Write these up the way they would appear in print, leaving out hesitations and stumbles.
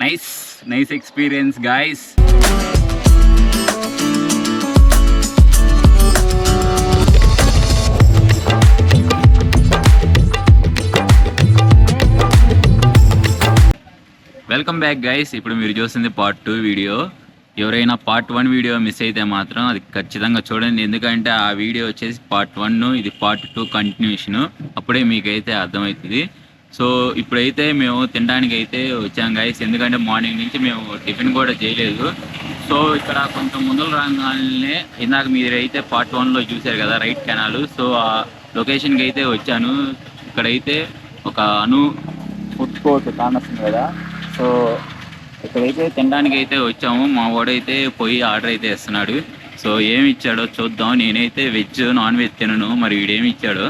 Nice experience guys. Welcome back guys. ఇప్పుడు మీరు చూస్తుంది పార్ట్ 2 వీడియో. ఎవరైనా పార్ట్ 1 వీడియో మిస్ అయితే మాత్రం అది ఖచ్చితంగా చూడండి, ఎందుకంటే ఆ వీడియో వచ్చేసి పార్ట్ 1, ఇది పార్ట్ 2 కంటిన్యూషన్. అప్పుడే మీకైతే అర్థమవుతుంది. సో ఇప్పుడైతే మేము తినడానికి అయితే వచ్చాం గైస్, ఎందుకంటే మార్నింగ్ నుంచి మేము టిఫిన్ కూడా చేయలేదు. సో ఇక్కడ కొంచెం ముందుకు రాగానే ఇందాక మీరైతే పార్ట్ 1లో చూశారు కదా రైట్ కెనాల్, సో ఆ లొకేషన్కి అయితే వచ్చాను. ఇక్కడైతే ఒక ఫుడ్ కోర్ట్ కానొస్తుంది కదా, సో ఇక్కడైతే తినడానికి అయితే వచ్చాము. మా వాడైతే పోయి ఆర్డర్ అయితే ఇస్తున్నాడు. సో ఏమి ఇచ్చాడో చూద్దాం. నేనైతే వెజ్ నాన్ వెజ్ తినను, మరి వీడేమి ఇచ్చాడో.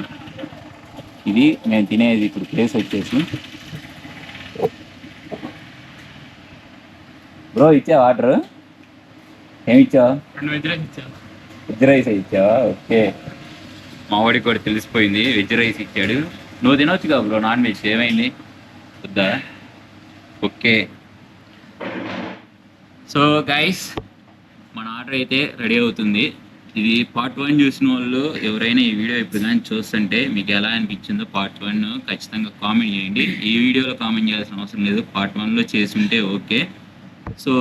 ఇది నేను తినేది ఇప్పుడు ప్లేస్ వచ్చేసి. బ్రో ఇచ్చావా ఆర్డర్? ఏమి ఇచ్చావా? వెజ్ రైస్ ఇచ్చావా? ఓకే, మా వాడికి కూడా తెలిసిపోయింది వెజ్ రైస్ ఇచ్చాడు. నువ్వు తినొచ్చు కదా బ్రో నాన్ వెజ్, ఏమైంది వద్దా? ఓకే. సో గైస్ మన ఆర్డర్ అయితే రెడీ అవుతుంది. ఇది పార్ట్ 1 చూసిన వాళ్ళు ఎవరైనా ఈ వీడియో ఇప్పుడు కానీ చూస్తుంటే మీకు ఎలా అనిపించిందో పార్ట్ 1 ఖచ్చితంగా కామెంట్ చేయండి. ఈ వీడియోలో కామెంట్ చేయాల్సిన అవసరం లేదు, పార్ట్ 1లో చేసి ఉంటే ఓకే. సో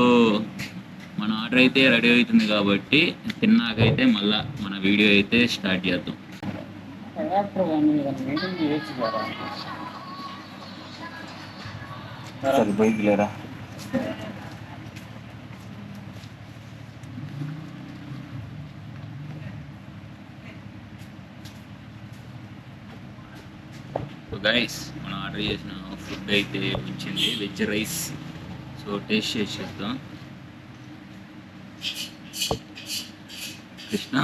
మన ఆర్డర్ అయితే రెడీ అవుతుంది కాబట్టి తిన్నాకైతే మళ్ళీ మన వీడియో అయితే స్టార్ట్ చేద్దాం. బైక్ లేరా? గైస్ మనం ఆర్డర్ చేసిన ఫుడ్ అయితే వచ్చింది, వెజ్ రైస్. సో టేస్ట్ చేసి చూద్దాం. కృష్ణ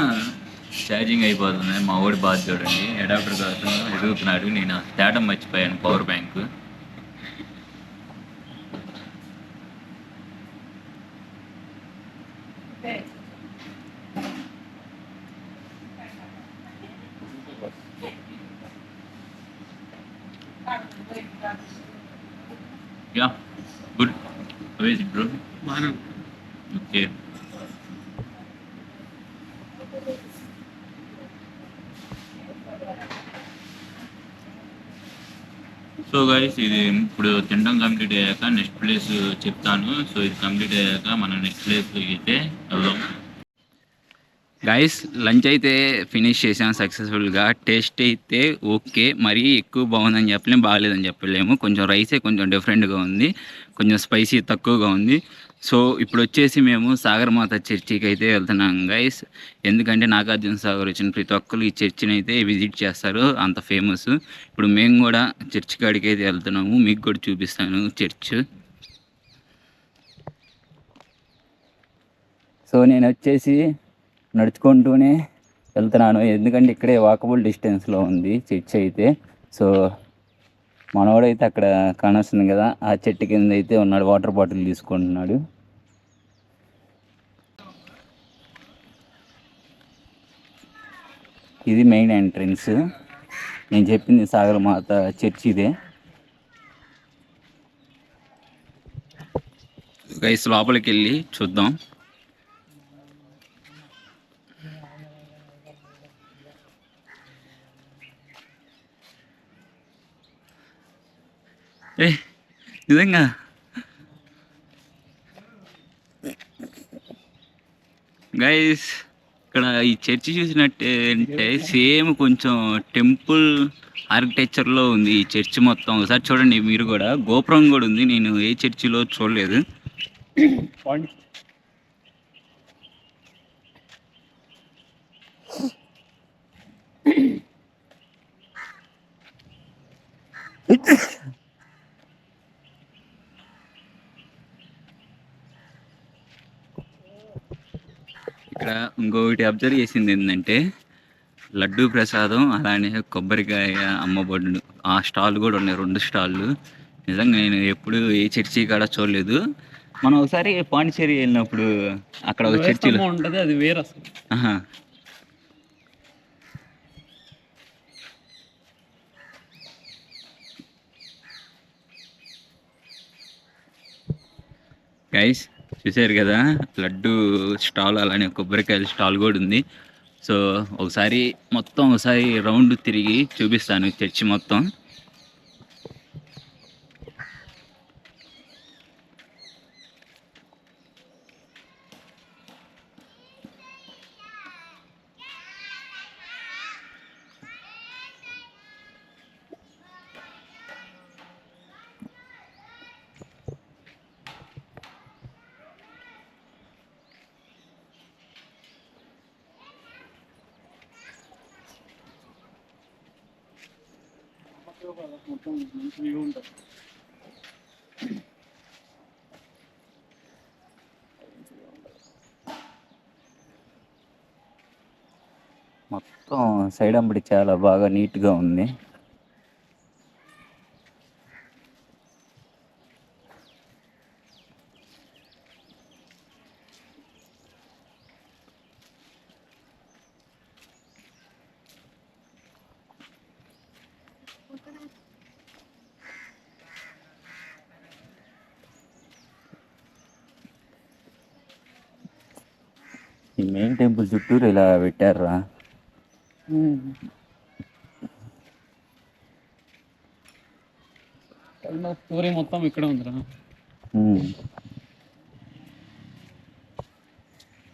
ఛార్జింగ్ అయిపోతుంది, మా వాడి బాధ చూడండి. అడాప్టర్ కోసం ఎదుగుతున్నాడు, నేను తేడం మర్చిపోయాను పవర్ బ్యాంక్. యా గుడ్, అవేజ్ బ్రో. ఓకే, సో గైస్ ఇది ఇప్పుడు తినడం కంప్లీట్ అయ్యాక నెక్స్ట్ ప్లేస్ చెప్తాను. సో ఇది కంప్లీట్ అయ్యాక మనం నెక్స్ట్ ప్లేస్కి అయితే వెళ్దాం. గైస్ లంచ్ అయితే ఫినిష్ చేసాం సక్సెస్ఫుల్గా. టేస్ట్ అయితే ఓకే, మరీ ఎక్కువ బాగుందని చెప్పలేము, బాగాలేదని చెప్పలేము. కొంచెం రైసే కొంచెం డిఫరెంట్గా ఉంది, కొంచెం స్పైసీ తక్కువగా ఉంది. సో ఇప్పుడు వచ్చేసి మేము సాగరమాత చర్చికి అయితే వెళ్తున్నాం గైస్, ఎందుకంటే నాగార్జున సాగర్ వచ్చిన ప్రతి ఒక్కరు ఈ చర్చిని అయితే విజిట్ చేస్తారు, అంత ఫేమస్. ఇప్పుడు మేము కూడా చర్చ్ కాడికి అయితే వెళ్తున్నాము, మీకు కూడా చూపిస్తాను చర్చ్. సో నేను వచ్చేసి నడుచుకుంటూనే వెళ్తున్నాను, ఎందుకంటే ఇక్కడే వాకబుల్ డిస్టెన్స్లో ఉంది చర్చ్ అయితే. సో మనవాడైతే అక్కడ కానొస్తుంది కదా, ఆ చెట్టు కింద అయితే ఉన్నాడు, వాటర్ బాటిల్ తీసుకుంటున్నాడు. ఇది మెయిన్ ఎంట్రన్స్, నేను చెప్పింది సాగరమాత చర్చ్ ఇదే గైస్. లోపలికి వెళ్ళి చూద్దాం. నిజంగా గైస్ ఇక్కడ ఈ చర్చి చూసినట్టే అంటే సేమ్ కొంచెం టెంపుల్ ఆర్కిటెక్చర్లో ఉంది ఈ చర్చి మొత్తం. ఒకసారి చూడండి మీరు కూడా, గోపురం కూడా ఉంది, నేను ఏ చర్చిలో చూడలేదు. ఇక్కడ ఇంకొకటి అబ్జర్వ్ చేసింది ఏంటంటే లడ్డూ ప్రసాదం, అలానే కొబ్బరికాయ అమ్మబడులు, ఆ స్టాల్ కూడా ఉన్నాయి, 2 స్టాళ్ళు. నిజంగా నేను ఎప్పుడు ఏ చర్చి కాడ చూడలేదు. మనం ఒకసారి పాండిచేరి వెళ్ళినప్పుడు అక్కడ ఒక చర్చిలో ఉంటుంది, అది వేరే అసలు. గైస్ చూసారు కదా, లడ్డు స్టాల్ అలానే కొబ్బరికాయల స్టాల్ కూడా ఉంది. సో ఒకసారి రౌండ్ తిరిగి చూపిస్తాను చర్చి మొత్తం. మొత్తం సైడ్ అంబడి చాలా బాగా నీట్గా ఉంది. ఈ మెయిన్ టెంపుల్ చుట్టూరు ఇలా పెట్టారా. స్టోరీ మొత్తం ఇక్కడ ఉందిరా.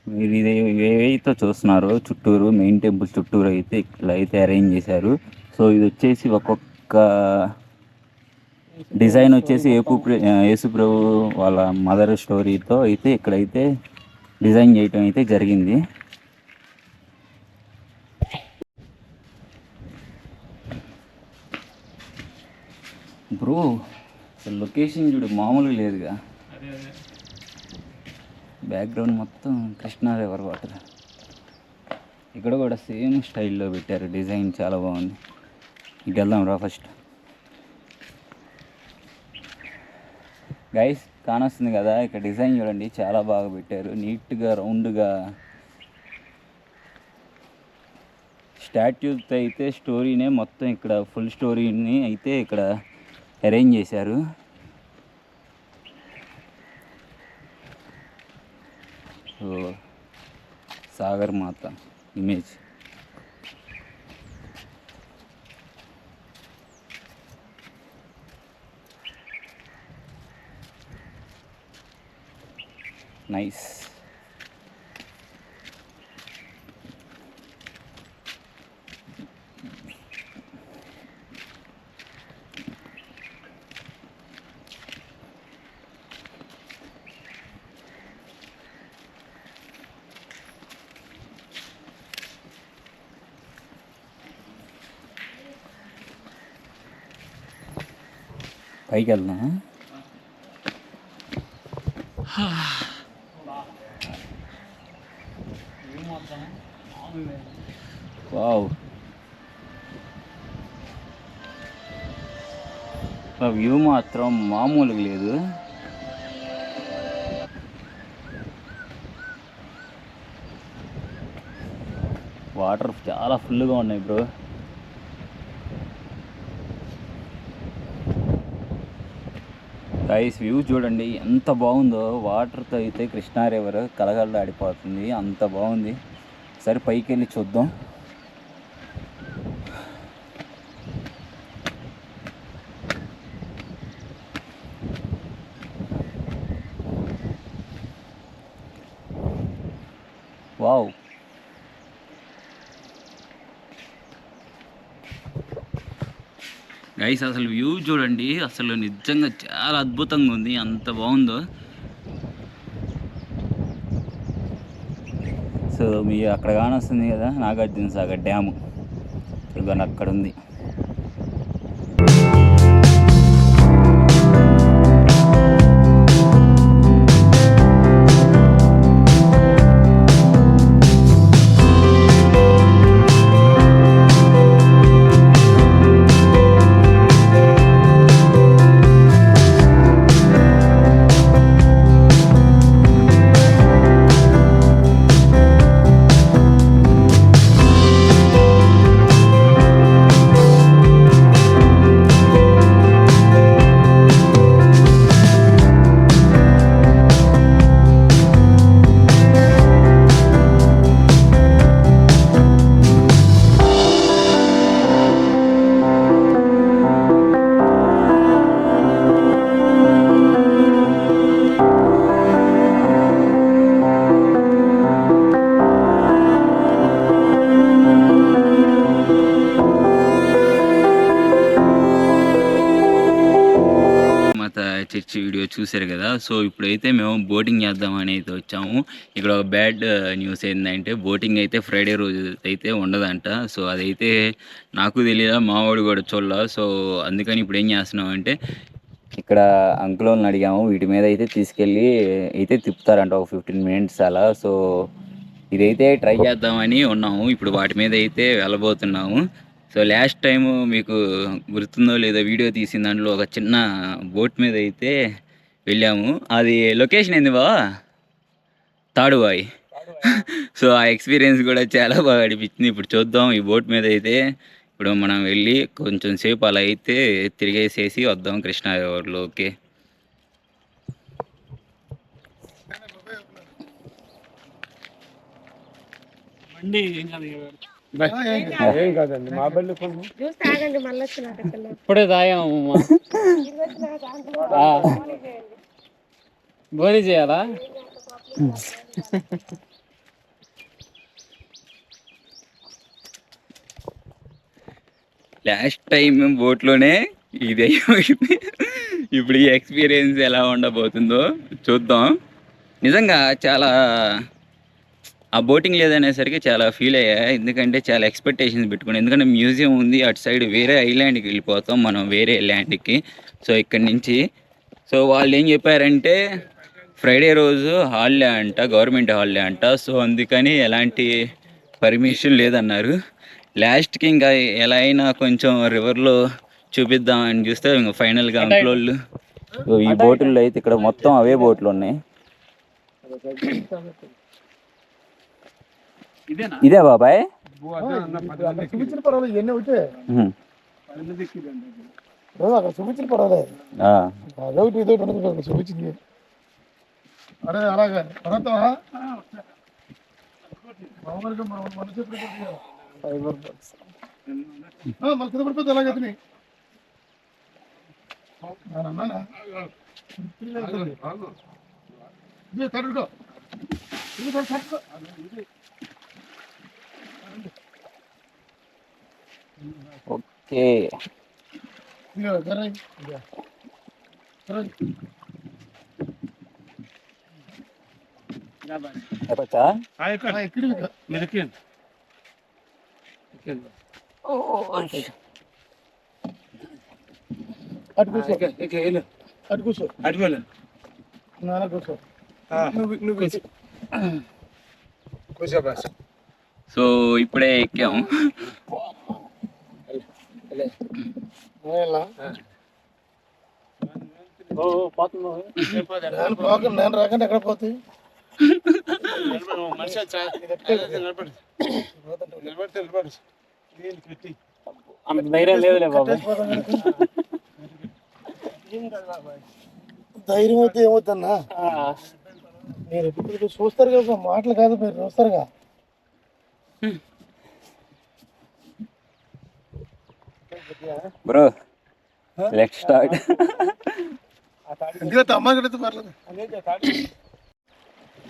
మీరు ఇది ఏవైతే చూస్తున్నారు చుట్టూరు మెయిన్ టెంపుల్ చుట్టూరు అయితే ఇట్లా అయితే అరేంజ్ చేశారు. సో ఇది వచ్చేసి ఒక్కొక్క డిజైన్ వచ్చేసి యేసు ప్రభు వాళ్ళ మదర్ స్టోరీతో అయితే ఇక్కడైతే డిజైన్ చేయటం అయితే జరిగింది. బ్రో అసలు లొకేషన్ చూడు మామూలుగా లేదుగా. బ్యాక్గ్రౌండ్ మొత్తం కృష్ణా రివర్ వాటర్. ఇక్కడ కూడా సేమ్ స్టైల్లో పెట్టారు, డిజైన్ చాలా బాగుంది. ఇక వెళ్దాం రా ఫస్ట్. గైస్ కానొస్తుంది కదా, ఇక్కడ డిజైన్ చూడండి చాలా బాగా పెట్టారు, నీట్గా రౌండ్గా. స్టాట్యూతో అయితే స్టోరీనే మొత్తం ఇక్కడ ఫుల్ స్టోరీని అయితే ఇక్కడ అరేంజ్ చేశారు. సో సాగర్ మాత ఇమేజ్. నైస్. పైకి వెళ్దాం. వావ్, వ్యూ మాత్రం మామూలుగా లేదు. వాటర్ చాలా ఫుల్గా ఉన్నాయి బ్రో. గైస్ వ్యూ చూడండి ఎంత బాగుందో. వాటర్తో అయితే కృష్ణా రివర్ కలగలలాడిపోతుంది, అంత బాగుంది. సరే పైకి వెళ్ళి చూద్దాం. వావ్, గైస్ అసలు వ్యూ చూడండి, అసలు నిజంగా చాలా అద్భుతంగా ఉంది, అంత బాగుందో. సో మీ అక్కడ కానొస్తుంది కదా నాగార్జున సాగర్ డ్యాము, ఇదిగోండి అక్కడ ఉంది. జగన్నాథ చర్చి వీడియో చూశారు కదా. సో ఇప్పుడైతే మేము బోటింగ్ చేద్దామని అయితే వచ్చాము. ఇక్కడ ఒక బ్యాడ్ న్యూస్ ఏంటంటే బోటింగ్ అయితే ఫ్రైడే రోజు అయితే ఉండదంట. సో అదైతే నాకు తెలియదా, మావాడు కూడా చూడాల. సో అందుకని ఇప్పుడు ఏం చేస్తున్నాం అంటే ఇక్కడ అంకుల్ని అడిగాము, వీటి మీద అయితే తీసుకెళ్ళి అయితే తిప్పుతారంట ఒక 15 మినిట్స్ అలా. సో ఇదైతే ట్రై చేద్దామని ఉన్నాము. ఇప్పుడు వాటి మీద అయితే వెళ్ళబోతున్నాము. సో లాస్ట్ టైం మీకు గుర్తుందో లేదో వీడియో తీసిన దాంట్లో ఒక చిన్న బోట్ మీద అయితే వెళ్ళాము. అది లొకేషన్ ఏంది బా, తాడుబాయి. సో ఆ ఎక్స్పీరియన్స్ కూడా చాలా బాగా అనిపించింది. ఇప్పుడు చూద్దాం ఈ బోట్ మీద అయితే. ఇప్పుడు మనం వెళ్ళి కొంచెం సేపు అలా అయితే తిరిగేసేసి వద్దాం కృష్ణా రివర్లో. ఓకే బండి ఏం కాదండి, మా బండి ఇప్పుడే తాగాము. బోరీ చేయాలా? లాస్ట్ టైం బోట్లోనే ఇది అయిపోయింది. ఇప్పుడు ఈ ఎక్స్పీరియన్స్ ఎలా ఉండబోతుందో చూద్దాం. నిజంగా చాలా ఆ బోటింగ్ లేదనేసరికి చాలా ఫీల్ అయ్యా. ఎందుకంటే చాలా ఎక్స్పెక్టేషన్స్ పెట్టుకున్నాను. ఎందుకంటే మ్యూజియం ఉంది అటు సైడ్, వేరే ఐలాండ్కి వెళ్ళిపోతాం మనం, వేరే ల్యాండ్కి. సో ఇక్కడి నుంచి సో వాళ్ళు ఏం చెప్పారంటే ఫ్రైడే రోజు హాలిడే అంట, గవర్నమెంట్ హాలిడే అంట. సో అందుకని ఎలాంటి పర్మిషన్ లేదన్నారు. లాస్ట్కి ఇంకా ఎలా అయినా కొంచెం రివర్లో చూపిద్దామని చూస్తే ఇంకా ఫైనల్గా అంకులోళ్ళు ఈ బోటుల్లో అయితే ఇక్కడ మొత్తం అవే బోట్లు ఉన్నాయి. ఇదే బాబాయ్ చూపించిన పర్వాలేదు, ఇవన్నీ ఒకటే అక్కడ చూపించిన పర్వాలేదు, అదొకటి ఇదొకటి ఉండదు అక్కడ చూపించింది. అరే అలాగే పడతావా? మన చెప్పి మన కింద పడిపోతే ఎలాగైతే తడుకో ఓకే. అటు కూర్చో, అటు కూర్చో, నాన్న కూర్చో, నువ్వు కూర్చో బస్. సో ఇప్పుడే ఎక్కాము. నేను రాకండి ఎక్కడ పోతాయి. ధైర్యం అయితే ఏమవుతుందన్నా, మీరు ఇప్పుడు చూస్తారు కదా, మాటలు కాదు మీరు చూస్తారుగా. Bro let's start.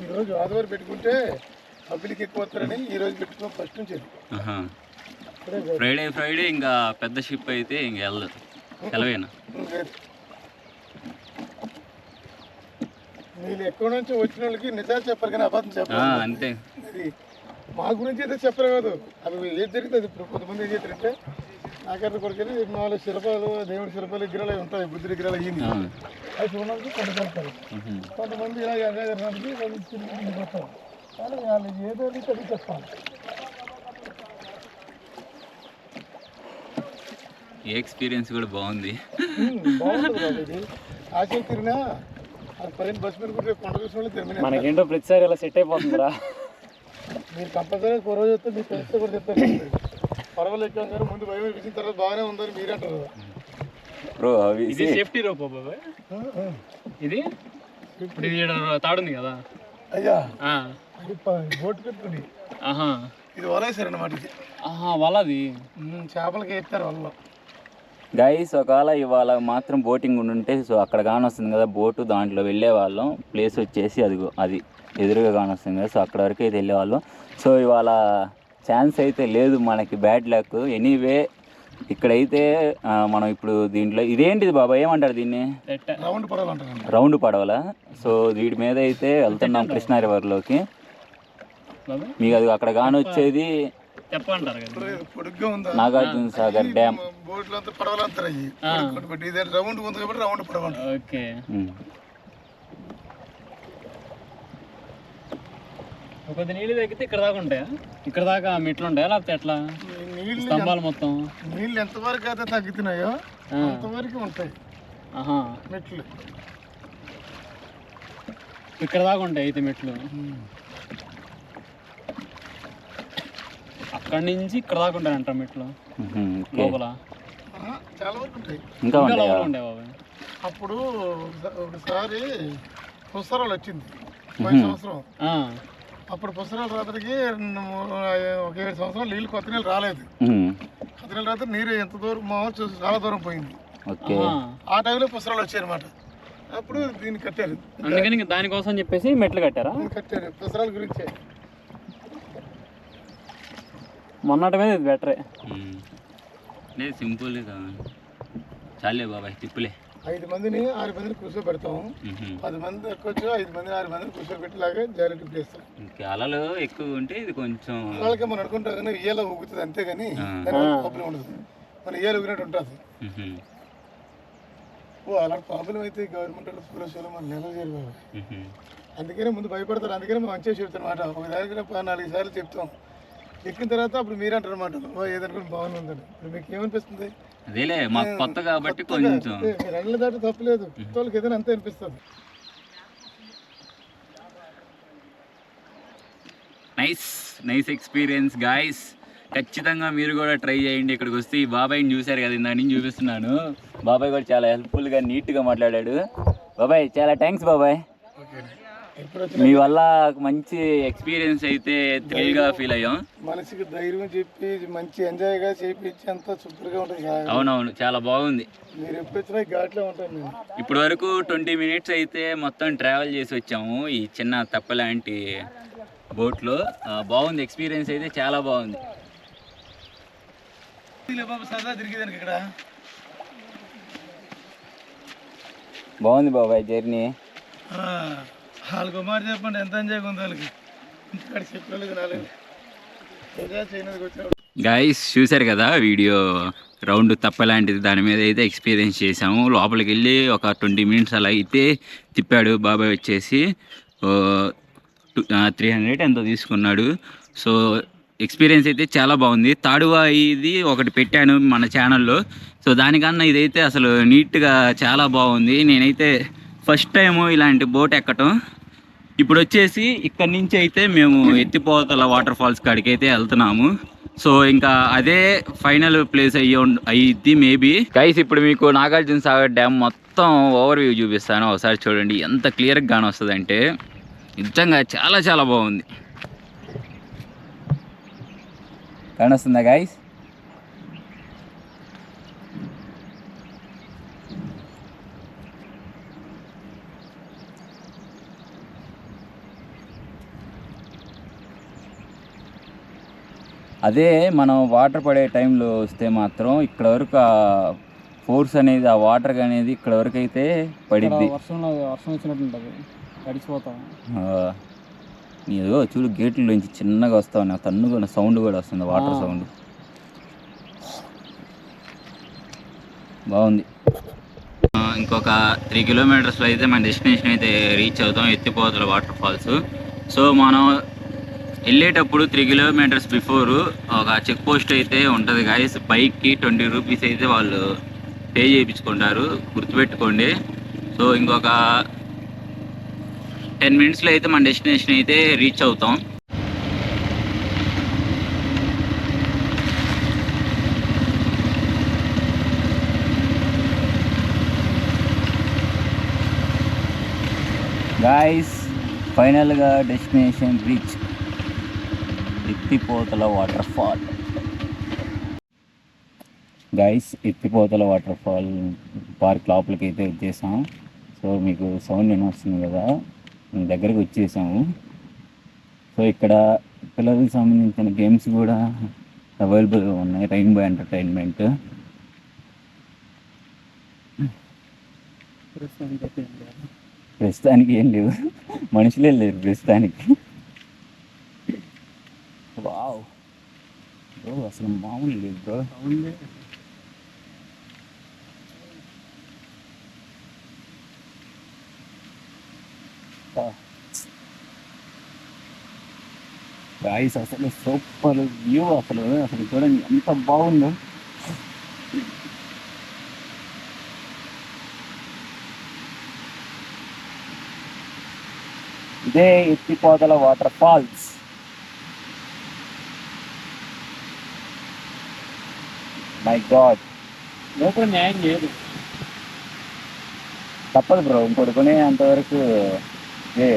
ఈరోజు ఆదివారం పెట్టుకుంటే పబ్లిక్ ఎక్కువ వస్తారని ఈరోజు పెట్టుకున్నాం ఫస్ట్ నుంచి. ఫ్రైడే ఇంకా పెద్ద షిప్ అయితే ఇంకా వెళ్ళదు, సెలవేనా? మీరు ఎక్కడి నుంచి వచ్చిన వాళ్ళకి నిజాలు చెప్పారు కానీ అబద్ధం చెప్పారు అంతే. మా గురించి అయితే చెప్పరు కాదు, అవి ఏది జరుగుతుంది. ఇప్పుడు కొంతమంది ఏం చేస్తారంటే నాకైతే కొడుకుని 4 శిల్పాలు, దేవుడి శిల్పాలు, విగ్రహాలు ఉంటాయి, బుద్ధుడి విగ్రహాలు అయ్యింది, అవి చూడడానికి కొంత పెడతారు. కొంతమంది ఇలా ఎగడానికి పోతారు. కానీ వాళ్ళు ఏదో చదివి చెప్పాలి. ఈ ఎక్స్పీరియన్స్ కూడా బాగుంది. బాగుంటుంది బాబు ఇది. ఆశలు తిరిగినా పైన బస్ మీద కూడా కొండ చూసిన తిరిగినా మనకేంటో ప్రతిసారి ఇలా సెట్ అయిపోతుందిరా. మీరు కంపల్సరీ ఒక రోజు వస్తే మీ ఫ్రెండ్స్తో కూడా చెప్తారు, పర్వాలేదు ఎక్కాం కానీ ముందు భయం ఇచ్చిన తర్వాత బాగానే ఉందని మీరు అంటారు. ఇది సేఫ్టీ రోప్ బాబాయ్, ఇది ఇప్పుడు ఇది తాడుంది కదా అయ్యా, బోట్ పెట్టుకుని ఇది వలేసారన్నమాట. ఇది వాళ్ళది చేపలకి ఎత్తారు వాళ్ళు. గైస్ ఒకవేళ ఇవాళ మాత్రం బోటింగ్ ఉండుంటే, సో అక్కడ కానొస్తుంది కదా బోటు, దాంట్లో వెళ్ళే వాళ్ళం. ప్లేస్ వచ్చేసి అది ఎదురుగా కానొస్తుంది కదా, సో అక్కడ వరకు అయితే వెళ్ళేవాళ్ళం. సో ఇవాళ ఛాన్స్ అయితే లేదు మనకి, బ్యాడ్ లక్. ఎనీవే ఇక్కడైతే మనం ఇప్పుడు దీంట్లో ఇదేంటిది బాబా ఏమంటారు దీన్ని? రౌండ్ పడవలు అంటారు. రౌండ్ పడవలా? సో వీటి మీద అయితే వెళ్తున్నాం కృష్ణా రివర్లోకి. మీకు అది అక్కడ కాని వచ్చేది పొడుగ్గా ఉందా నాగార్జున సాగర్ డ్యామ్. బోట్లు అంతా పడవలు అంటారు అయ్యి. ఇదే రౌండ్ ఉంది కాబట్టి రౌండ్ పడవ అంటారు. ఓకే. కొద్ది నీళ్ళు తగ్గితే ఇక్కడ దాకా ఉంటాయా? ఇక్కడ దాకా మెట్లు ఉంటాయా లేకపోతే ఎట్లా? నీళ్ళు స్తంభాలు మొత్తం నీళ్ళు ఎంతవరకు అయితే తగ్గుతున్నాయో అంతవరకు ఉంటాయి మెట్లు. ఇక్కడ దాకా ఉంటాయి అయితే మెట్లు. అక్కడి నుంచి ఇక్కడ దాకా ఉంటాయంట మెట్లు లోపల. చాలా వరకు ఉంటాయి. ఇంకా ఉండే బాబు. అప్పుడు ఒకసారి పుస్తరాలు వచ్చింది పోయిన సంవత్సరం. అప్పుడు పుస్తకాలు రాత్రికి ఒక 7 సంవత్సరాలు నీళ్ళు కొత్త నీళ్ళు రాలేదు. కొత్త నీళ్ళు రాత్రి నీరు ఎంత దూరం మామూలు చాలా దూరం పోయింది. ఆ టైంలో పుస్తకాలు వచ్చాయి అనమాట. అప్పుడు దీన్ని కట్టారు. అందుకని దానికోసం చెప్పేసి మెట్లు కట్టారా? కట్టారు పుస్తకాల గురించే. మొన్నటి మీద ఇది బెటరే. లేదు సింపుల్ చాలే బాబాయ్ తిప్పులే. 5 మందిని 6 మందిని కూర్చోబెడతాం. 10 మంది ఎక్కువచ్చు 5 మంది 6 మందిని కూర్చోబెట్టేలాగా జాగ్రత్త చేస్తాం. అలలు ఎక్కువ ఉంటే ఇది కొంచెం వాళ్ళకి మనం అనుకుంటాం కానీ ఇయ్యాల ఊగుతుంది అంతేగాని ప్రాబ్లం ఉండదు. మన ఇయ్యాల ఊగినట్టు ఉంటుంది. అలాంటి ప్రాబ్లం అయితే గవర్నమెంట్ పోలీసులు మన నెల చేయరు. అందుకనే ముందు భయపడతారు. అందుకనే మనం మంచిగా చెప్తాం అనమాట. ఒక దానికి 4 సార్లు చెప్తాం. ఎక్కిన తర్వాత అప్పుడు మీరు అంటారు అనమాట ఏదనుకుని బాగుందని. ఇప్పుడు మీకు ఏమనిపిస్తుంది? అదేలే మాకు కొత్త కాబట్టి కొంచెం మీరు అన్ని దాటి తప్పలేదు. వాళ్ళకి ఏదైనా అంతే అనిపిస్తుంది. Nice experience guys. ఖచ్చితంగా మీరు కూడా ట్రై చేయండి. ఇక్కడికి వస్తే ఈ బాబాయ్ని చూశారు కదా, ఇందా నుంచి చూపిస్తున్నాను. బాబాయ్ కూడా చాలా హెల్ప్ఫుల్గా నీట్గా మాట్లాడాడు. బాబాయ్ చాలా థ్యాంక్స్ బాబాయ్. మీ వల్ల మంచి ఎక్స్పీరియన్స్ అయితే థ్రిల్గా ఫీల్ అయ్యాం. మనసుకి ధైర్యం చెప్పి మంచి ఎంజాయ్గా చేపించి అంతా సూపర్గా ఉంటుంది. అవునవును చాలా బాగుంది. మీరు ఎప్పుడు వచ్చినా ఘాట్లో ఉంటాను. ఇప్పటి వరకు 20 మినిట్స్ అయితే మొత్తం ట్రావెల్ చేసి వచ్చాము ఈ చిన్న తప్పలాంటి బోట్లో. బాగుంది ఎక్స్పీరియన్స్ అయితే చాలా బాగుంది. సరదా తిరిగేదానికి ఇక్కడ బాగుంది బాబాయ్ జర్నీ. వాళ్ళకి మాట చెప్పండి ఎంత ఎంజాయ్ ఉంది వాళ్ళకి. ఇక్కడ చెప్పలేదు రాలేదు. గైస్ చూశారు కదా వీడియో, రౌండ్ తప్పలాంటిది దాని మీద అయితే ఎక్స్పీరియన్స్ చేసాము. లోపలికి వెళ్ళి ఒక 20 మినిట్స్ అలా అయితే తిప్పాడు బాబాయ్. వచ్చేసి 300 ఎంతో తీసుకున్నాడు. సో ఎక్స్పీరియన్స్ అయితే చాలా బాగుంది. తాడువా ఇది ఒకటి పెట్టాను మన ఛానల్లో. సో దానికన్నా ఇదైతే అసలు నీట్గా చాలా బాగుంది. నేనైతే ఫస్ట్ టైము ఇలాంటి బోట్ ఎక్కటం. ఇప్పుడు వచ్చేసి ఇక్కడి నుంచి అయితే మేము ఎత్తిపోతల వాటర్ ఫాల్స్ కాడికి అయితే వెళ్తున్నాము. సో ఇంకా అదే ఫైనల్ ప్లేస్ అయ్యిద్ది మేబీ. గైస్ ఇప్పుడు మీకు నాగార్జున సాగర్ డ్యామ్ మొత్తం ఓవర్ వ్యూ చూపిస్తాను. ఒకసారి చూడండి ఎంత క్లియర్గా కానొస్తుంది అంటే. నిజంగా చాలా చాలా బాగుంది. కానొస్తుందా గైస్? అదే మనం వాటర్ పడే టైంలో వస్తే మాత్రం ఇక్కడ వరకు ఆ ఫోర్స్ అనేది, ఆ వాటర్ అనేది ఇక్కడ వరకు అయితే పడిద్ది. వర్షం వచ్చినట్టు ఉంటుంది, తడిచిపోతాం. నీదో చూడు గేట్ల నుంచి చిన్నగా వస్తా ఉన్నాయి, తన్నుకున్న సౌండ్ కూడా వస్తుంది, వాటర్ సౌండ్. బాగుంది. ఇంకొక 3 కిలోమీటర్స్లో అయితే మన డెస్టినేషన్ అయితే రీచ్ అవుతాం, ఎత్తిపోతల వాటర్ ఫాల్స్. సో మనం వెళ్ళేటప్పుడు 3 కిలోమీటర్స్ బిఫోర్ ఒక చెక్ పోస్ట్ అయితే ఉంటుంది గాయస్. బైక్కి 20 రూపీస్ అయితే వాళ్ళు పే చేయించుకుంటారు, గుర్తుపెట్టుకోండి. సో ఇంకొక 10 మినిట్స్లో అయితే మన డెస్టినేషన్ అయితే రీచ్ అవుతాం. గాయస్ ఫైనల్గా డెస్టినేషన్ రీచ్, ఎత్తిపోతల వాటర్ ఫాల్. గైస్ ఎత్తిపోతల వాటర్ ఫాల్ పార్క్ లోపలికి అయితే వచ్చేసాం. సో మీకు సౌండ్ వినొస్తుంది కదా, దగ్గరికి వచ్చేసాము. సో ఇక్కడ పిల్లలకు సంబంధించిన గేమ్స్ కూడా అవైలబుల్గా ఉన్నాయి. Rainbow entertainment. ప్రస్తుతానికి ఏం లేవు, మనుషులే లేరు ప్రస్తుతానికి. వావ్ బ్రో, అసలు మామూలు లేదు బ్రో. గాయస్ అసలు సూపర్ వ్యూ, అసలు అసలు చూడండి ఎంత బాగుందో. ఇదే ఎత్తిపోతల వాటర్ ఫాల్స్. మై గాడ్, లోపల న్యాయం చేయదు. తప్పదు బ్రో, ఇంకోటి కొనే అంతవరకు. ఏ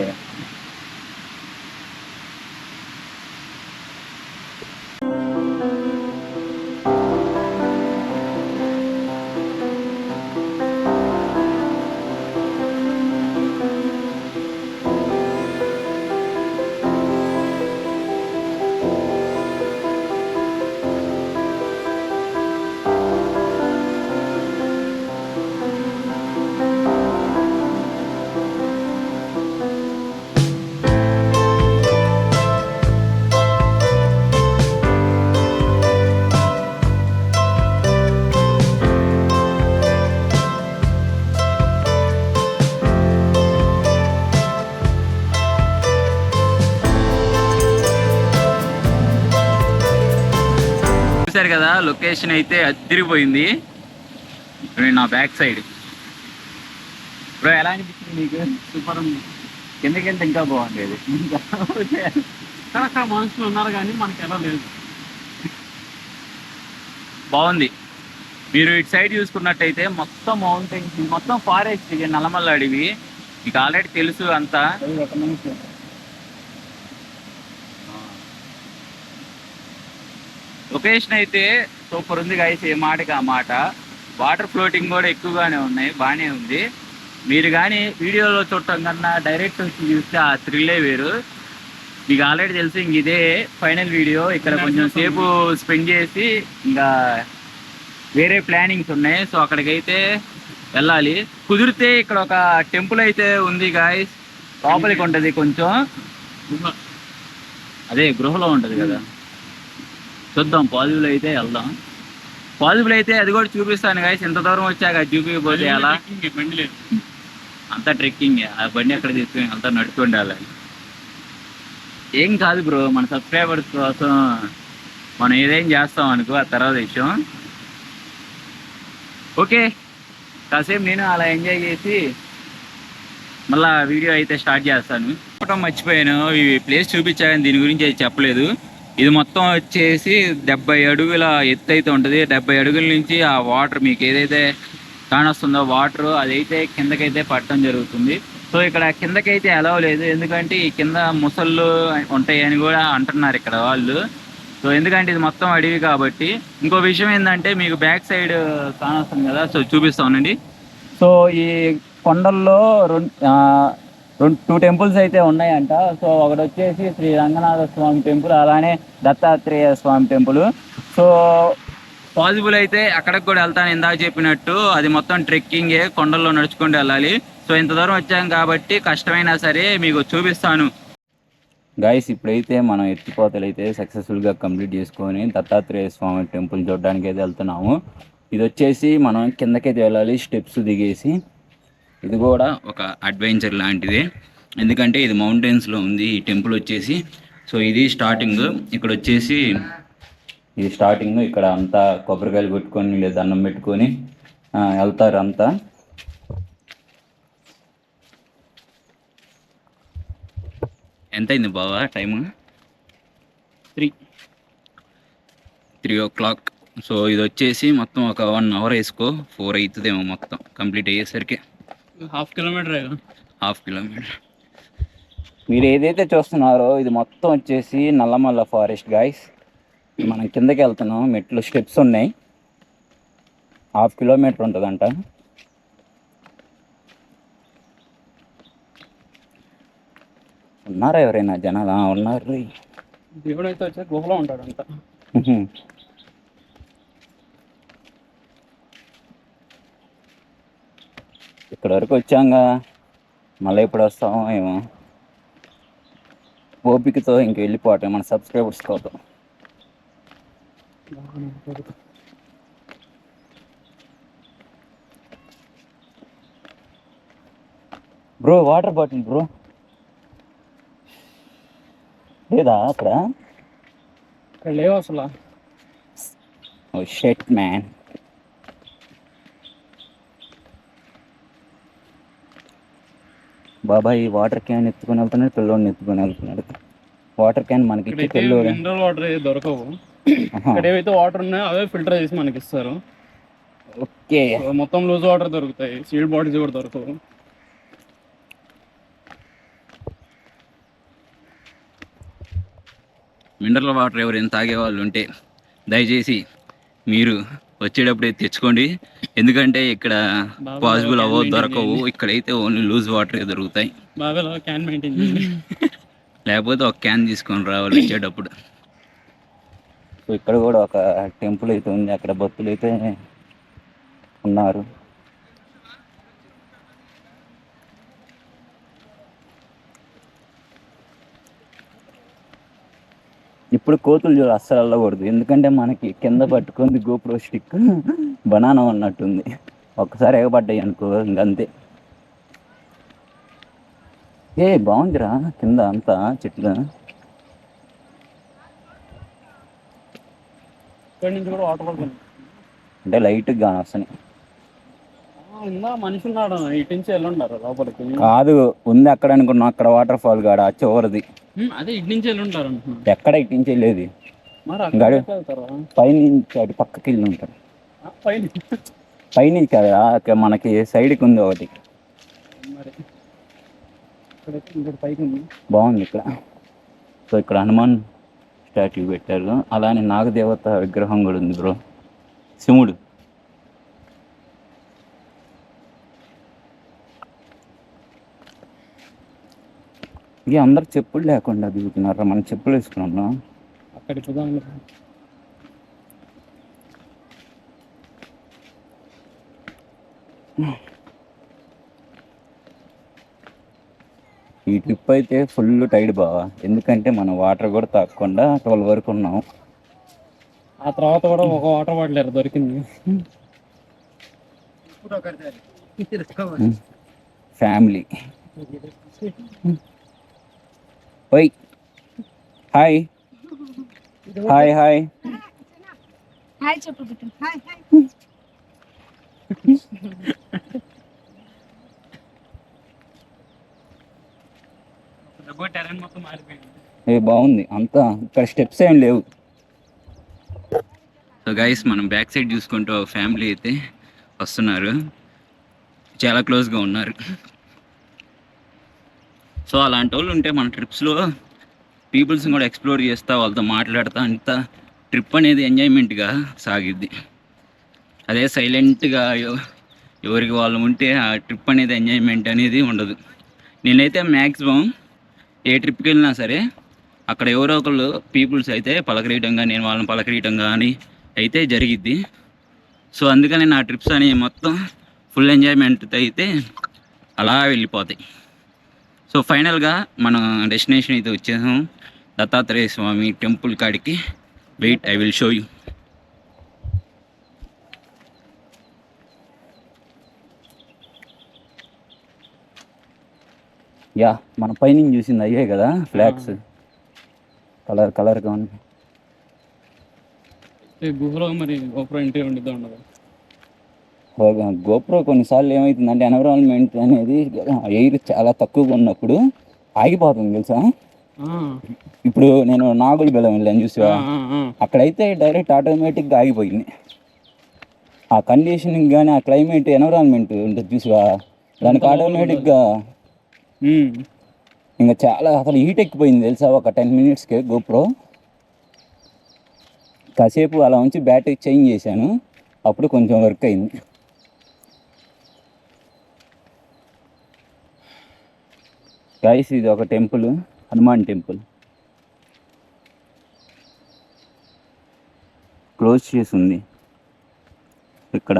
చూసారు కదా, లొకేషన్ అయితే అదిరిపోయింది. నా బ్యాక్ సైడ్ బ్రో ఎలా అనిపించింది నీకు? సూపర్ ఉంది. కిందకి వెళ్తే ఇంకా బాగుండేది. అక్కడ మనుషులు ఉన్నారు కానీ మనకి ఎలా లేదు. బాగుంది. మీరు ఇటు సైడ్ చూసుకున్నట్టయితే మొత్తం మౌంటైన్స్, మొత్తం ఫారెస్ట్, ఇక నల్లమల్ల అడవి. మీకు ఆల్రెడీ తెలుసు అంతా. లొకేషన్ అయితే సూపర్ ఉంది గైస్, ఏ మాటకి ఆ మాట. వాటర్ ఫ్లోటింగ్ కూడా ఎక్కువగానే ఉన్నాయి, బాగానే ఉంది. మీరు కానీ వీడియోలో చూడటం కన్నా డైరెక్ట్ వచ్చి చూస్తే ఆ థ్రిల్లే వేరు. మీకు ఆల్రెడీ తెలుసు, ఇంక ఇదే ఫైనల్ వీడియో. ఇక్కడ కొంచెం సేపు స్పెండ్ చేసి ఇంకా వేరే ప్లానింగ్స్ ఉన్నాయి. సో అక్కడికైతే వెళ్ళాలి. కుదిరితే ఇక్కడ ఒక టెంపుల్ అయితే ఉంది గాయస్, లోపలికి ఉంటుంది కొంచెం. అదే గృహలో ఉంటుంది కదా, చూద్దాం. పాజిబుల్ అయితే వెళ్దాం. పాజిబుల్ అయితే అది కూడా చూపిస్తాను గాయస్. ఎంత దూరం వచ్చాక చూపించకపోతే అలా. బండి లేదు, అంతా ట్రెక్కింగ్. ఆ బండి ఎక్కడ తీసుకుని అంతా నడుచుకుంటూ వెళ్ళాలి. ఏం కాదు బ్రో, మన సబ్స్క్రైబర్స్ కోసం మనం ఏదేం చేస్తాం అనుకో, ఆ తర్వాత విషయం. ఓకే, కాసేపు నేను అలా ఎంజాయ్ చేసి మళ్ళీ వీడియో అయితే స్టార్ట్ చేస్తాను. చెప్పడం మర్చిపోయాను, ఈ ప్లేస్ చూపించాను, దీని గురించి అయితే చెప్పలేదు. ఇది మొత్తం వచ్చేసి 70 అడుగుల ఎత్తు అయితే ఉంటుంది. 70 అడుగుల నుంచి ఆ వాటర్ మీకు ఏదైతే కానొస్తుందో వాటర్, అదైతే కిందకైతే పట్టడం జరుగుతుంది. సో ఇక్కడ కిందకైతే అలవ్ లేదు, ఎందుకంటే ఈ కింద ముసళ్ళు ఉంటాయని కూడా అంటున్నారు ఇక్కడ వాళ్ళు. సో ఎందుకంటే ఇది మొత్తం అడవి కాబట్టి. ఇంకో విషయం ఏంటంటే, మీకు బ్యాక్ సైడ్ కానొస్తుంది కదా, సో చూపిస్తా ఉండండి. సో ఈ కొండల్లో 2 టెంపుల్స్ అయితే ఉన్నాయంట. సో ఒకటి వచ్చేసి శ్రీ రంగనాథ స్వామి టెంపుల్, అలానే Dattatreya Swami temple. So possible అయితే అక్కడికి కూడా వెళ్తాను. ఇందాక చెప్పినట్టు అది మొత్తం ట్రెక్కింగే, కొండల్లో నడుచుకుంటూ వెళ్ళాలి. సో ఇంత దూరం వచ్చాం కాబట్టి కష్టమైనా సరే మీకు చూపిస్తాను గాయస్. ఇప్పుడైతే మనం ఎత్తిపోతలు అయితే సక్సెస్ఫుల్గా కంప్లీట్ చేసుకొని దత్తాత్రేయ స్వామి టెంపుల్ చూడడానికి అయితే వెళ్తున్నాము. ఇది వచ్చేసి మనం కిందకైతే వెళ్ళాలి, స్టెప్స్ దిగేసి. ఇది కూడా ఒక అడ్వెంచర్ లాంటిదే, ఎందుకంటే ఇది మౌంటైన్స్లో ఉంది ఈ టెంపుల్ వచ్చేసి. సో ఇది స్టార్టింగ్. ఇక్కడ వచ్చేసి ఇది స్టార్టింగ్. ఇక్కడ అంతా కొబ్బరికాయలు కొట్టుకొని లేదా దండం పెట్టుకొని వెళ్తారు అంతా. ఎంత అయింది బావా టైము? 3 o'clock. సో ఇది వచ్చేసి మొత్తం ఒక 1 hour వేసుకో, 4 అవుతుందేమో మొత్తం కంప్లీట్ అయ్యేసరికి. Half kilometre. మీరు ఏదైతే చూస్తున్నారో ఇది మొత్తం వచ్చేసి నల్లమల్ల ఫారెస్ట్ గాయస్. మనం కిందకి వెళ్తున్నాం, మెట్లు స్టెప్స్ ఉన్నాయి. 1/2 kilometer ఉంటుందంట. ఉన్నారా ఎవరైనా జనాలు? ఉన్నారు. దేవుడు అయితే వచ్చే గుహలో ఉంటాడంట. ఇక్కడ వరకు వచ్చాంగా, మళ్ళీ ఎప్పుడు వస్తామో ఏమో. ఓపికతో ఇంక వెళ్ళిపోవటం మన సబ్స్క్రైబర్స్ కోసం. బ్రో వాటర్ బాటిల్ బ్రో లేదా అక్కడ? ఇక్కడ లేవు అసలు. ఓ షెట్ మ్యాన్. బాబాయ్ వాటర్ క్యాన్ ఎత్తుకొని వెళ్తున్నాడు, పిల్లోడిని ఎత్తుకొని వెళ్తున్నాడు. వాటర్ క్యాన్ మనకి ఇచ్చి పిల్లోడు. మినరల్ వాటర్ దొరకవు. ఇక్కడ ఏవైతే వాటర్ ఉన్నాయో అవే ఫిల్టర్ చేసి మనకి ఇస్తారు. ఓకే. మొత్తం లూజ్ వాటర్ దొరుకుతాయి, సీల్డ్ బాటిల్స్ కూడా దొరకవు. మినరల్ వాటర్ ఎవరైనా తాగే వాళ్ళు ఉంటే దయచేసి మీరు వచ్చేటప్పుడే తెచ్చుకోండి. ఎందుకంటే ఇక్కడ పాసిబుల్ అవ్వవు, దొరకవు. ఇక్కడైతే ఓన్లీ లూజ్ వాటర్ దొరుకుతాయి. బాగా క్యాన్ మెయింటైన్ లేకపోతే ఒక క్యాన్ తీసుకొని రావాలి వచ్చేటప్పుడు. సో ఇక్కడ కూడా ఒక టెంపుల్ అయితే ఉంది, అక్కడ భక్తులు అయితే ఉన్నారు. ఇప్పుడు కోతులు చూడ అస్సలు వెళ్ళకూడదు, ఎందుకంటే మనకి కింద పట్టుకుంది గోప్రో స్టిక్ బనానా ఉన్నట్టుంది. ఒక్కసారి ఎగబడ్డాయి అనుకో ఇంకంతే. ఏ బాగుందిరా కింద అంతా చెట్లు. ఇక్కడ నుంచి కూడా వాటర్ పడుతుంది అంటే లైట్గా వస్తున్నాయి. మనుషులు ఉన్నాడు, ఇటు నుంచి వెళ్ళుంటారు లోపలికి. కాదు ఉంది అక్కడ అనుకున్నా, అక్కడ వాటర్ ఫాల్ కాడ చివరిది. అదే ఇటు నుంచి వెళ్ళుంటారు అంటున్నా. ఎక్కడ ఇటు నుంచి వెళ్ళేది? మరి పైనుంచి అటు పక్కకి వెళ్ళి ఉంటారు. పైనుంచి కదా, మనకి సైడ్కి ఉంది ఒకటి. బాగుంది ఇక్కడ. సో ఇక్కడ హనుమాన్ స్టాట్యూ పెట్టారు, అలానే నాగదేవత విగ్రహం కూడా ఉంది బ్రో, శివుడు. ఇక అందరు చెప్పులు లేకుండా దిగుతున్నారా, మనం చెప్పులు వేసుకున్నాం. అక్కడికి ఈ ట్రిప్ అయితే ఫుల్ టైడ్ బావా, ఎందుకంటే మనం వాటర్ కూడా తాగకుండా 12 వరకు ఉన్నాం. ఆ తర్వాత కూడా ఒక వాటర్ బాటిల్ దొరికింది. ఫ్యామిలీ. ఓయ్ హాయ్ హాయ్ హాయ్ హాయ్ చెప్పు బిట్టు. Hi hi. టెరెన్ మొత్తం మారిపోయింది. ఏ బాగుంది అంతా, ఇక్కడ స్టెప్స్ ఏం లేవు. సో గైస్ మనం బ్యాక్ సైడ్ చూసుకుంటూ ఫ్యామిలీ అయితే వస్తున్నారు, చాలా క్లోజ్గా ఉన్నారు. సో అలాంటి వాళ్ళు ఉంటే మన ట్రిప్స్లో పీపుల్స్ని కూడా ఎక్స్ప్లోర్ చేస్తా, వాళ్ళతో మాట్లాడుతూ అంతా ట్రిప్ అనేది ఎంజాయ్మెంట్గా సాగిద్ది. అదే సైలెంట్గా ఎవరికి వాళ్ళు ఉంటే ఆ ట్రిప్ అనేది ఎంజాయ్మెంట్ అనేది ఉండదు. నేనైతే మ్యాక్సిమం ఏ ట్రిప్కి వెళ్ళినా సరే అక్కడ ఎవరో ఒకళ్ళు పీపుల్స్ అయితే పలకరీయటం కానీ, నేను వాళ్ళని పలకరీయటం కానీ అయితే జరిగిద్ది. సో అందుకని నా ట్రిప్స్ అనేవి మొత్తం ఫుల్ ఎంజాయ్మెంట్ అయితే అలా వెళ్ళిపోతాయి. సో ఫైనల్గా మన డెస్టినేషన్ అయితే వచ్చేసాం, దత్తాత్రేయ స్వామి టెంపుల్ కాడికి. Wait, I will show you. Yeah మన పైన చూసింది అయ్యే కదా ఫ్లాగ్స్, కలర్గా ఉంది. గుహలో మరి గోప్రో ఎంట్రీ ఉండిద్దా ఉండదు? గోప్రో కొన్నిసార్లు ఏమవుతుందంటే ఎన్విరాన్మెంట్ అనేది ఎయిర్ చాలా తక్కువగా ఉన్నప్పుడు ఆగిపోతుంది తెలుసా. ఇప్పుడు నేను నాగుల బెల్లం వెళ్ళాను చూసా, అక్కడైతే డైరెక్ట్ ఆటోమేటిక్గా ఆగిపోయింది. ఆ కండిషనింగ్ కానీ ఆ క్లైమేట్ ఎన్విరాన్మెంట్ ఉంటుంది చూసా, దానికి ఆటోమేటిక్గా ఇంకా చాలా అసలు హీట్ ఎక్కిపోయింది తెలుసా. ఒక 10 minutesకే గోప్రో కాసేపు అలా ఉంచి బ్యాటరీ చేంజ్ చేశాను, అప్పుడు కొంచెం వర్క్ అయింది. గైస్ ఇది ఒక టెంపుల్, హనుమాన్ టెంపుల్. క్లోజ్ చేసి ఉంది ఇక్కడ.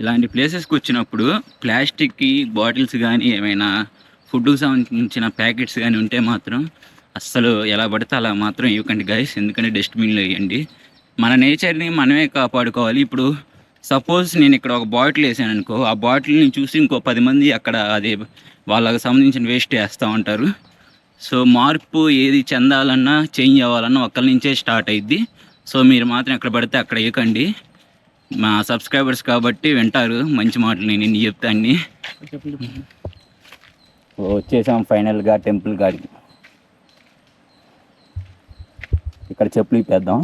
ఇలాంటి ప్లేసెస్కి వచ్చినప్పుడు ప్లాస్టిక్ బాటిల్స్ కానీ ఏమైనా ఫుడ్కి సంబంధించిన ప్యాకెట్స్ కానీ ఉంటే మాత్రం అస్సలు ఎలా పడితే అలా మాత్రం ఇవ్వకండి గైస్. ఎందుకంటే డస్ట్బిన్లో వేయండి. మన నేచర్ని మనమే కాపాడుకోవాలి. ఇప్పుడు సపోజ్ నేను ఇక్కడ ఒక బాటిల్ వేసాను అనుకో, ఆ బాటిల్ని చూసి ఇంకో 10 మంది అక్కడ అది వాళ్ళకి సంబంధించిన వేస్ట్ వేస్తూ ఉంటారు. సో మార్పు ఏది చెందాలన్నా చేంజ్ అవ్వాలన్నా ఒక్కరి నుంచే స్టార్ట్ అయ్యిద్ది. సో మీరు మాత్రం ఎక్కడ పడితే అక్కడ వేయకండి. మా సబ్స్క్రైబర్స్ కాబట్టి వింటారు మంచి మాటలు నేను చెప్తాన్ని. వచ్చేసాం ఫైనల్గా టెంపుల్ గాడికి. ఇక్కడ చెప్పులు ఇప్పేద్దాం.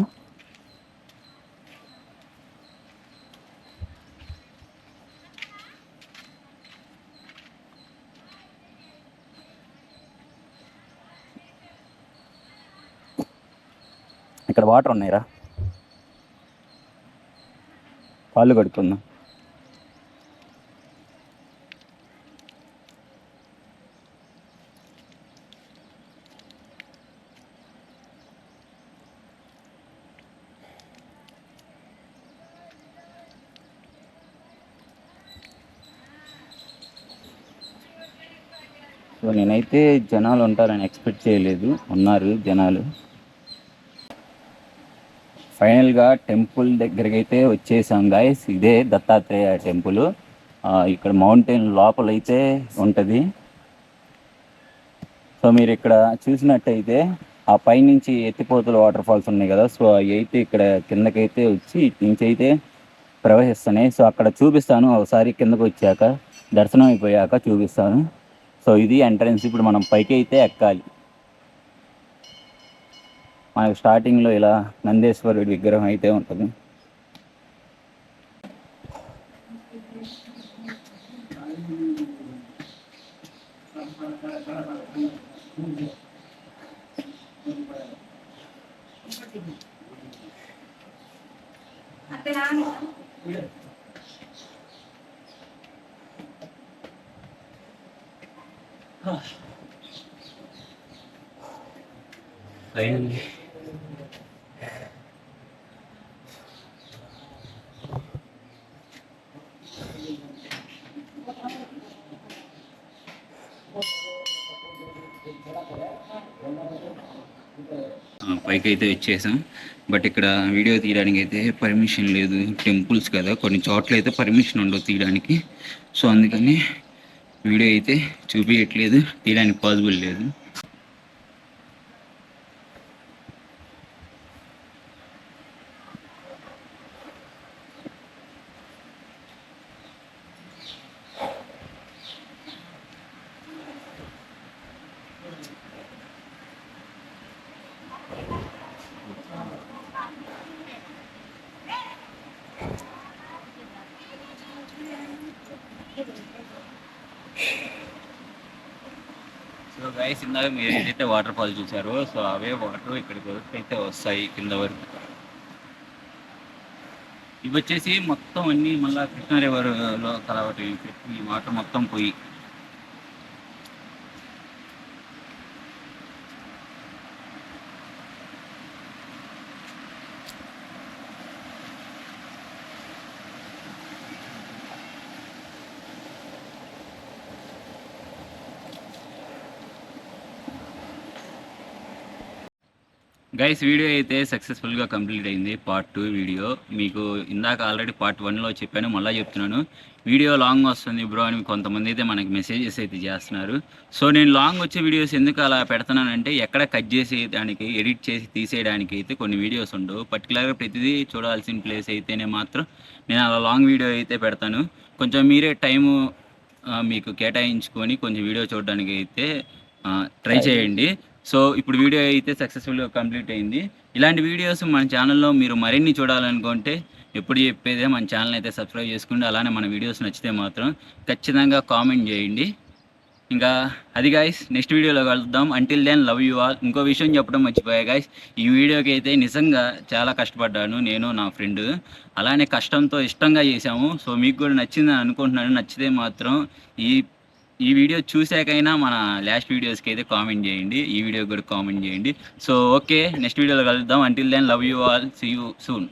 ఇక్కడ వాటర్ ఉన్నాయిరా, కాళ్ళు కడుక్కుందాం. సో నేనైతే జనాలు ఉంటారని ఎక్స్పెక్ట్ చేయలేదు, ఉన్నారు జనాలు. ఫైనల్గా టెంపుల్ దగ్గరికి అయితే వచ్చేసాం గాయస్. ఇదే దత్తాత్రేయ టెంపుల్. ఇక్కడ మౌంటైన్ లోపలైతే ఉంటుంది. సో మీరు ఇక్కడ చూసినట్టయితే ఆ పైనుంచి ఎత్తిపోతల వాటర్ ఫాల్స్ ఉన్నాయి కదా, సో అవి అయితే ఇక్కడ కిందకైతే వచ్చి ఇటు నుంచి అయితే ప్రవహిస్తున్నాయి. సో అక్కడ చూపిస్తాను ఒకసారి, కిందకు వచ్చాక దర్శనం అయిపోయాక చూపిస్తాను. సో ఇది ఎంట్రన్స్. ఇప్పుడు మనం పైకి అయితే ఎక్కాలి. మనకు స్టార్టింగ్లో ఇలా నందేశ్వరుడి విగ్రహం అయితే ఉంటుంది. ఫైనల్లీ పైకి అయితే వచ్చేసాం. బట్ ఇక్కడ వీడియో తీయడానికి అయితే పర్మిషన్ లేదు. టెంపుల్స్ కదా, కొన్ని చోట్ల అయితే పర్మిషన్ ఉండవు తీయడానికి. సో అందుకని వీడియో అయితే చూపించట్లేదు, తీయడానికి పాసిబుల్ లేదు. సో గైస్, ఇందాక మీరు ఏదైతే వాటర్ ఫాల్ చూసారో, సో అవే వాటర్ ఇక్కడికి అయితే వస్తాయి కింద వరకు. ఇవి వచ్చేసి మొత్తం అన్నీ మళ్ళీ కృష్ణా రివర్లో కలవటం. ఈ వాటర్ మొత్తం పోయి గైస్, వీడియో అయితే సక్సెస్ఫుల్గా కంప్లీట్ అయింది. పార్ట్ 2 వీడియో మీకు ఇందాక ఆల్రెడీ పార్ట్ 1లో చెప్పాను, మళ్ళీ చెప్తున్నాను. వీడియో లాంగ్ వస్తుంది బ్రో అని కొంతమంది అయితే మనకి మెసేజెస్ అయితే చేస్తున్నారు. సో నేను లాంగ్ వచ్చే వీడియోస్ ఎందుకు అలా పెడుతున్నానంటే, ఎక్కడ కట్ చేసేయడానికి, ఎడిట్ చేసి తీసేయడానికి అయితే కొన్ని వీడియోస్ ఉండవు. పర్టికులర్గా ప్రతిదీ చూడాల్సిన ప్లేస్ అయితేనే మాత్రం నేను అలా లాంగ్ వీడియో అయితే పెడతాను. కొంచెం మీరే టైము మీకు కేటాయించుకొని కొంచెం వీడియో చూడడానికి అయితే ట్రై చేయండి. సో ఇప్పుడు వీడియో అయితే సక్సెస్ఫుల్గా కంప్లీట్ అయింది. ఇలాంటి వీడియోస్ మన ఛానల్లో మీరు మరిన్ని చూడాలనుకుంటే ఎప్పుడు చెప్పేదే, మన ఛానల్ అయితే సబ్స్క్రైబ్ చేసుకోండి. అలానే మన వీడియోస్ నచ్చితే మాత్రం ఖచ్చితంగా కామెంట్ చేయండి. ఇంకా అది గాయస్, నెక్స్ట్ వీడియోలో కలుద్దాం. Until then love you all. ఇంకో విషయం చెప్పడం మర్చిపోయా గాయస్, ఈ వీడియోకి అయితే నిజంగా చాలా కష్టపడ్డాను నేను, నా ఫ్రెండ్. అలానే కష్టంతో ఇష్టంగా చేశాము. సో మీకు కూడా నచ్చిందని అనుకుంటున్నాను. నచ్చితే మాత్రం ఈ వీడియో చూసాకైనా మన లాస్ట్ వీడియోస్కి అయితే కామెంట్ చేయండి, ఈ వీడియో కూడా కామెంట్ చేయండి. సో ఓకే, నెక్స్ట్ వీడియోలో కలుద్దాం. Until then love you all, see you soon.